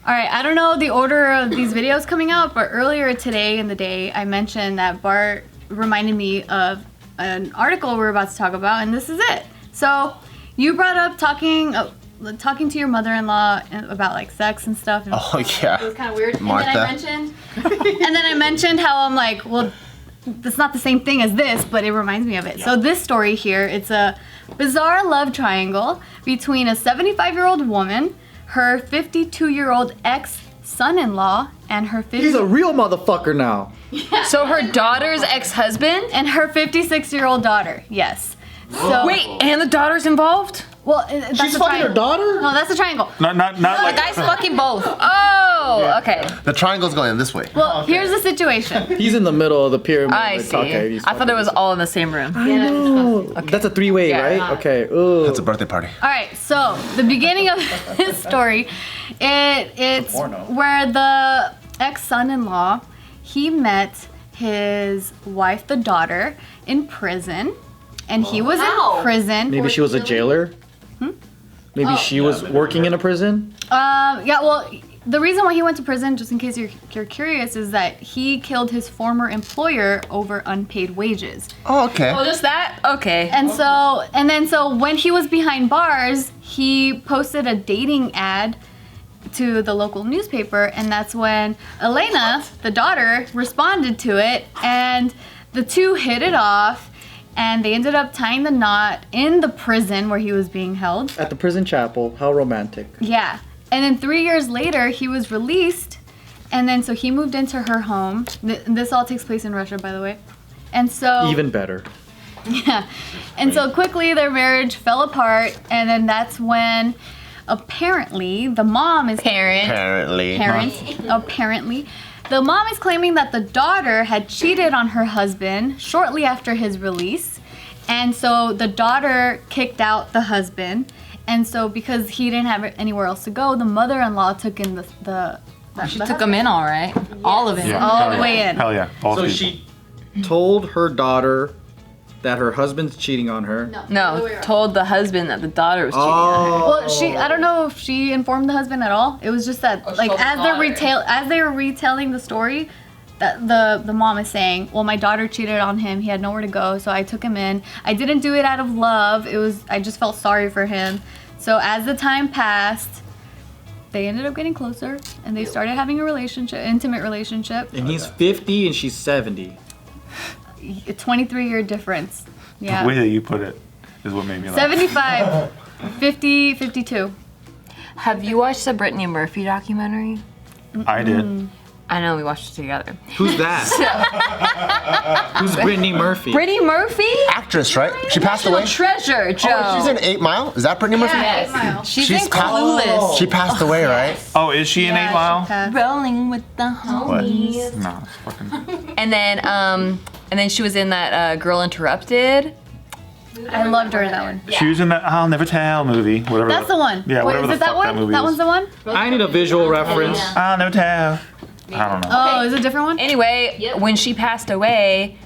All right, I don't know the order of these videos coming out, but earlier today in the day, I mentioned that Bart reminded me of an article we're about to talk about, and this is it. So you brought up talking to your mother-in-law about like sex and stuff. And Oh yeah. it was kind of weird. Martha. And then I mentioned how I'm like, well, that's not the same thing as this, but it reminds me of it. Yeah. So this story here, it's a bizarre love triangle between a 75-year-old woman, her 52-year-old ex-son-in-law, and her He's a real motherfucker now. Yeah. So her daughter's ex-husband? And her 56-year-old daughter, yes. So wait, and the daughter's involved? Well, that's She's a fucking her triangle. daughter? No, that's a triangle. Not The like guy's fucking both. Oh, okay. The triangle's going this way. Well, here's the situation. He's in the middle of the pyramid. I see. I thought it was all in the same room. I know. That's a three-way, Yeah. right? Okay. Ooh. It's a birthday party. All right, so the beginning of this story, it's where the ex-son-in-law, he met his wife, the daughter, in prison, and he was in prison. Maybe she was a jailer? Maybe she was working in a prison? Yeah, well, the reason why he went to prison, just in case you're curious, is that he killed his former employer over unpaid wages. Oh, okay. Oh, just that? Okay. And so when he was behind bars, he posted a dating ad to the local newspaper, and that's when Elena, the daughter, responded to it, and the two hit it off, and they ended up tying the knot in the prison where he was being held. At the prison chapel. How romantic. Yeah. And then 3 years later, he was released, and then so he moved into her home. This all takes place in Russia, by the way. And so Even better. yeah. And so quickly their marriage fell apart, and then that's when apparently the mom is Apparently. apparently the mom is claiming that the daughter had cheated on her husband shortly after his release, and so the daughter kicked out the husband, and so because he didn't have anywhere else to go, the mother-in-law took in the She took him in all right. All of it. Yeah. all Hell the yeah. way in. Hell yeah. Balls So deep. she told her daughter that her husband's cheating on her. No, told the husband that the daughter was cheating on her. Well, I don't know if she informed the husband at all. It was just that, like, as they were retelling the story, that the mom is saying, well, my daughter cheated on him. He had nowhere to go, so I took him in. I didn't do it out of love. I just felt sorry for him. So as the time passed, they ended up getting closer, and they started having a intimate relationship. And he's 50 and she's 70. A 23-year difference. Yeah. The way that you put it is what made me laugh. 75, 50, 52. Have you watched the Brittany Murphy documentary? I did. I know, we watched it together. Who's that? Who's Brittany Murphy? Brittany Murphy? Actress, right? She passed away. Treasure, Joe. Oh, she's in 8 Mile. Is that Brittany Murphy? Yeah, 8 Mile. She's She's in pa- Clueless. She passed away, right? Oh, is she in 8 Mile? Rolling with the What? homies. No, it's fucking. And then she was in that Girl Interrupted. I loved her in that one. She was in that I'll Never Tell movie. Whatever. That's the one. Yeah, Wait, whatever is the it that fuck one? that movie That is. one's the one? I need a visual reference. I'll Never Tell. I don't know. Oh, is it a different one? Anyway, when she passed away,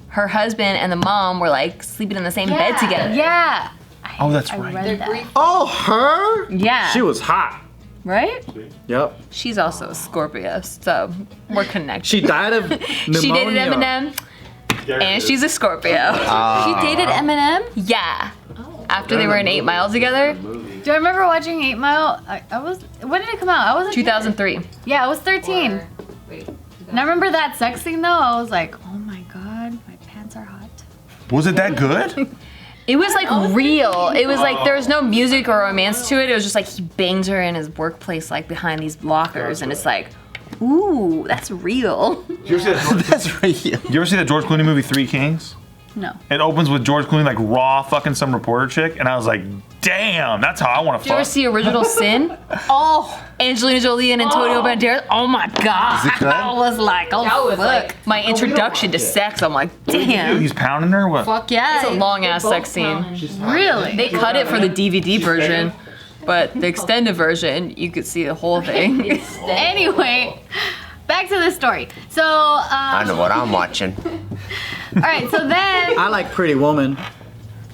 her husband and the mom were like sleeping in the same bed together. Yeah. Oh, that's I right. read that. Oh, her? Yeah. She was hot. Right? Yep. She's also a Scorpio, so we're connected. She died of pneumonia. She dated Eminem, and she's a Scorpio. She dated Eminem? Yeah. After they were in 8 Mile together, Do I remember watching 8 Mile? I was. When did it come out? I was. 2003. Yeah, I was 13. And I remember that sex scene though. I was like, oh my god, my pants are hot. Was it that good? It was like real. It was like there was no music or romance to it. It was just like he banged her in his workplace, like behind these lockers, and it's like, ooh, that's real. You ever see that? That's real. You ever see that George Clooney movie, Three Kings? No. It opens with George Clooney like raw fucking some reporter chick, and I was like, damn, that's how I want to Did you ever fuck. see Original Sin? Oh, Angelina Jolie and Antonio Banderas. Oh my god. Is it good? I was like, oh fuck. My introduction to sex. I'm like, damn. He's pounding her? What? Fuck yeah. It's a long ass sex scene. Really? They cut it for the DVD version, but the extended version, you could see the whole thing. Anyway, back to the story. So, I know what I'm watching. all right. So then, I like Pretty Woman.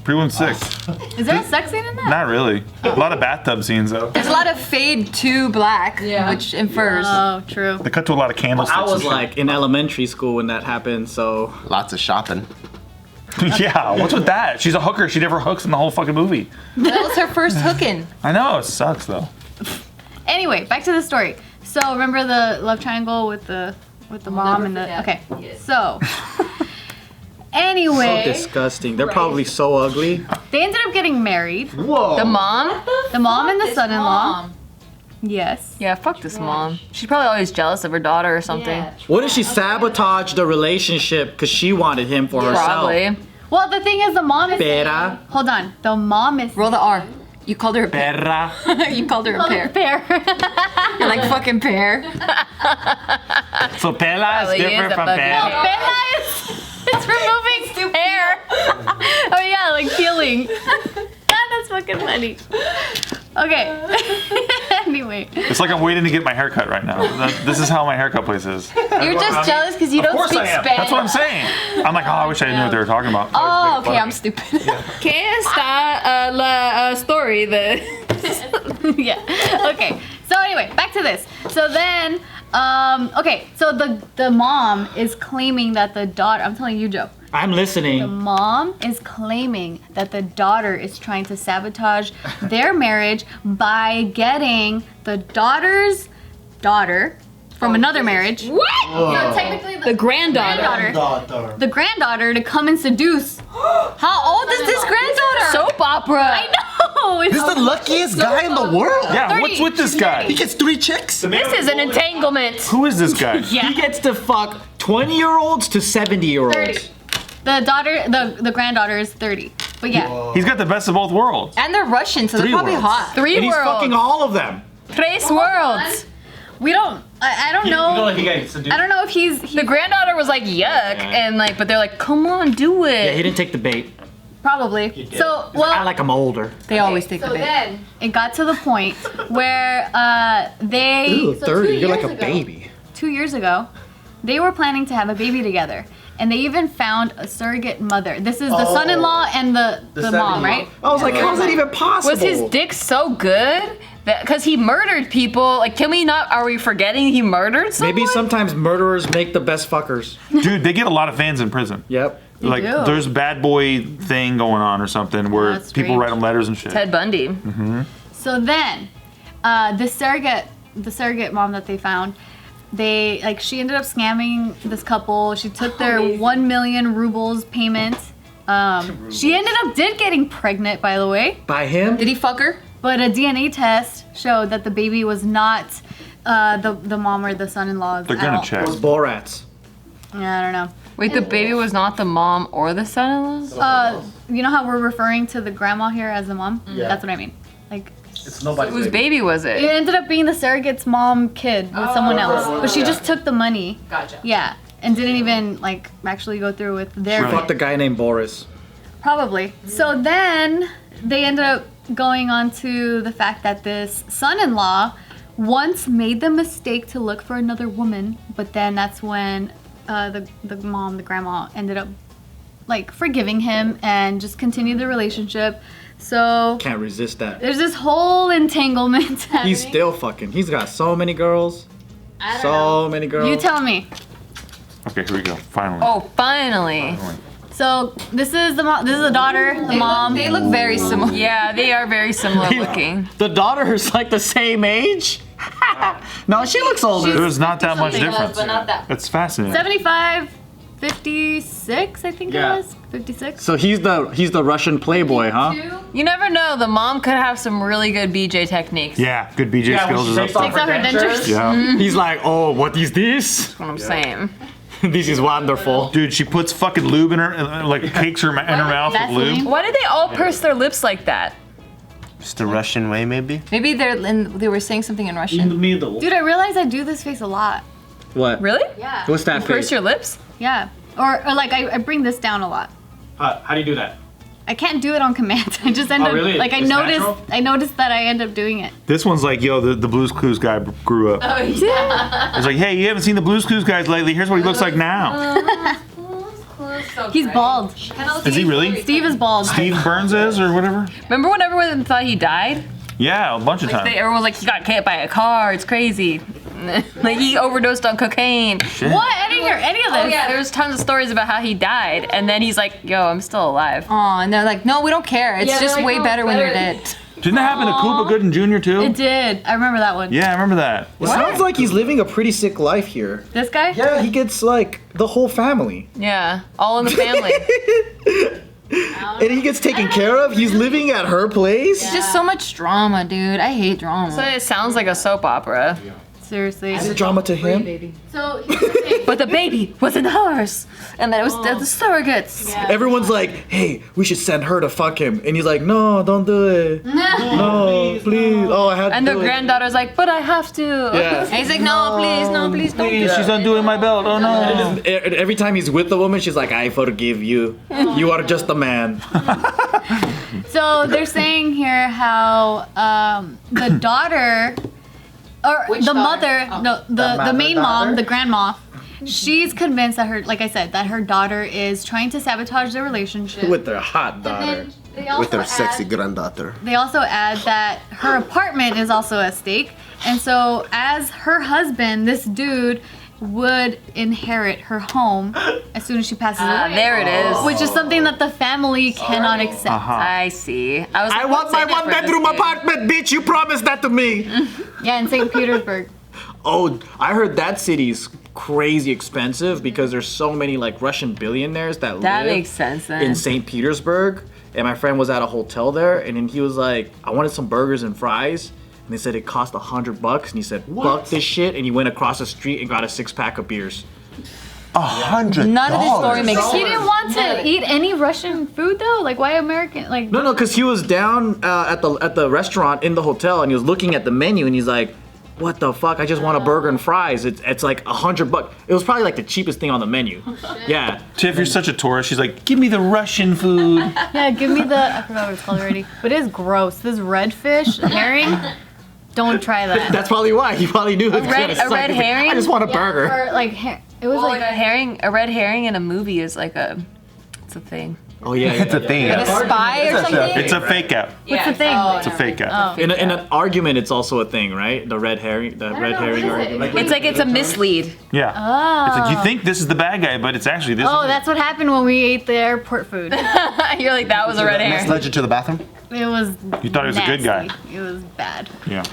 Prelude 6. Is there a sex scene in that? Not really. A lot of bathtub scenes though. There's a lot of fade to black, which infers. Oh, true. They cut to a lot of candlesticks. I was and shit. like in elementary school when that happened, so Lots of shopping. Yeah, what's with that? She's a hooker. She never hooks in the whole fucking movie. That was her first hooking. I know, it sucks though. Anyway, back to the story. So remember the love triangle with the mom and the okay. So anyway, so disgusting. They're probably so ugly. they ended up getting married. Whoa. The mom? The mom and the son-in-law. Yes. Yeah, fuck this mom. She's probably always jealous of her daughter or something. What if she sabotaged the relationship because she wanted him for herself? Probably. Well, the thing is, the mom is. Pera. Hold on. The mom is. Roll the R. You called her a pear. Perra. You called her a pear. Fair. You're like fucking pear. So Pela Probably is different is a from fucking- Pera. Bella is. It's removing hair. Oh yeah, like peeling. That's fucking funny. Okay. Anyway. It's like I'm waiting to get my haircut right now. This is how my haircut place is. You're just jealous because you Of don't course speak I am. Spanish. That's what I'm saying. I'm like, oh, I wish I knew what they were talking about. Oh, okay, I'm stupid. ¿Qué está la story? Yeah. Okay. So anyway, back to this. So then, okay. So the mom is claiming that the daughter. I'm telling you, Joe. I'm The listening. mom is claiming that the daughter is trying to sabotage their marriage by getting the daughter's daughter from another marriage. What? So technically The granddaughter. the granddaughter to come and seduce. How old is this granddaughter? Soap opera. I know. It's He's the luckiest guy in the world. Yeah, 30. what's with this guy? He gets 3 chicks. This is an entanglement. Who is this guy? He gets to fuck 20-year-olds to 70-year-olds. 30. The daughter, the granddaughter is 30. But yeah. He's got the best of both worlds. And they're Russian, so they're 3 probably worlds. hot. 3 And he's worlds. fucking all of them. Tres worlds. We don't. I don't know. he gets seduced. I don't know if he's. The granddaughter was like, yuck, and like, but they're like, come on, do it. Yeah, he didn't take the bait. Probably. So I well. like him older. They always take So the bait. then it got to the point where they. Ooh, so 30. 2 You're like years a ago- baby. 2 years ago, they were planning to have a baby together. And they even found a surrogate mother. This is the son-in-law and the mom, right? I was like, how's that even possible? Was his dick so good? Because he murdered people. Like, can we not? Are we forgetting he murdered someone? Maybe sometimes murderers make the best fuckers. Dude, they get a lot of fans in prison. Yep. Like, do. there's a bad boy thing going on or something where that's people strange. write them letters and shit. Ted Bundy. So then, the surrogate mom that they found, she ended up scamming this couple. She took their 1 million rubles payment. She did getting pregnant, by the way. By him? Did he fuck her? But a DNA test showed that the baby was not the mom or the son-in-law. They're gonna check. Those Borats. Yeah, I don't know. Wait, the baby was not the mom or the son-in-law? You know how we're referring to the grandma here as the mom? Yeah. That's what I mean. Like, It's nobody's Whose baby was it it? ended up being the surrogate's mom kid with someone else. But she just took the money. Gotcha. Yeah. And didn't even, actually go through with their Really? Fuck the guy named Boris. Probably. So then they ended up going on to the fact that this son-in-law once made the mistake to look for another woman, but then that's when the grandma ended up forgiving him and just continued the relationship. So Can't resist that. there's this whole entanglement happening. He's still fucking. He's got so many girls. So many girls. You tell me. Okay, here we go. Finally. Oh, finally. So this is the mom. This is the daughter. The mom. They look very similar. Yeah, they are very similar looking. The daughter is like the same age? No, she looks older. There's not that much something difference. but not that. It's fascinating. 75, 56, I think Yeah. it was. 56. So he's the Russian playboy, huh? You never know. The mom could have some really good BJ techniques. Yeah, good BJ skills is up Takes out her dentures. Yeah. He's like, oh, what is this? That's what I'm saying. This is wonderful. Dude, she puts fucking lube in her, cakes her in her mouth with lube. Vaseline. Why did they all purse their lips like that? Just the Russian way, maybe? Maybe they were saying something in Russian. Dude, I realize I do this face a lot. What? Really? Yeah. What's that Purse face? your lips? Yeah. Or I bring this down a lot. How do you do that? I can't do it on command. I just end up really? I It's noticed natural? I noticed that I end up doing it. This one's like, yo, the Blues Clues guy grew up. Oh yeah. It's like, hey, you haven't seen the Blues Clues guys lately. Here's what he looks like now. He's bald. Is he really? Steve is bald. Steve Burns is or whatever? Remember when everyone thought he died? Yeah, a bunch of times. Everyone was like, he got hit by a car. It's crazy. Like he overdosed on cocaine. What? I didn't hear any of this. Oh yeah, there's tons of stories about how he died, and then he's like, "Yo, I'm still alive." Oh, and they're like, no, we don't care. It's just like, way no, better when better. you're dead. Didn't that happen to Cuba Gooding Jr. too? It did. I remember that one. Yeah, I remember that. It sounds like he's living a pretty sick life here. This guy? Yeah, he gets like the whole family. Yeah, all in the family. And he gets taken care of. He's living at her place. It's just so much drama, dude. I hate drama. So it sounds like a soap opera. Seriously. Is it drama to him? So here's the thing. But the baby wasn't hers, and then it was the surrogates. Everyone's like, hey, we should send her to fuck him. And he's like, no, don't do it. No, please. Oh, I had to And the do it. granddaughter's like, but I have to. Yeah. And he's like, no, please, don't do Please, she's undoing my belt. Oh no. And every time he's with the woman, she's like, I forgive you. You are just a man. So they're saying here how the daughter, or Which the daughter? mother, no, the main mom, the grandma, she's convinced that her, like I said, that her daughter is trying to sabotage their relationship. With their hot daughter. With her sexy granddaughter. They also add that her apartment is also at stake. And so as her husband, this dude would inherit her home as soon as she passes away. There it is. Which is something that the family cannot accept. I see. I was. I like, want what's my in it for one-bedroom this kid? apartment, bitch. You promised that to me. Yeah, in St. Petersburg. Oh, I heard that city's crazy expensive because there's so many like Russian billionaires that That live makes sense then. in St. Petersburg. And my friend was at a hotel there, and then he was like, I wanted some burgers and fries. And they said it cost $100, and he said, fuck this shit, and he went across the street and got a 6-pack of beers. $100. None of this story makes He sense. didn't want to eat any Russian food though? Like why American? Like No, because he was down at the restaurant in the hotel, and he was looking at the menu, and he's like, what the fuck? I just want a burger and fries. It's like $100. It was probably like the cheapest thing on the menu. Yeah. Tiff, you're such a tourist. She's like, give me the Russian food. yeah, give me the I forgot what it's called already. But it is gross. This redfish, herring. Don't try that. That's probably why. He probably knew it was red- gonna suck. a red He's like, herring? I just want a burger. Or like it was Well, like a red herring in a movie is like it's a thing. Oh yeah, It's a thing. A spy or something? It's a fake out. what's the thing? It's a fake out. In an argument, it's also a thing, right? The red herring, argument. It's like it's a mislead. Yeah. It's like you think this is the bad guy, but it's actually this. Oh, is that's what happened when we ate the airport food. You're like that was a red Next herring. led you to the bathroom? It was You thought he was a good guy. nasty. It was bad. Yeah.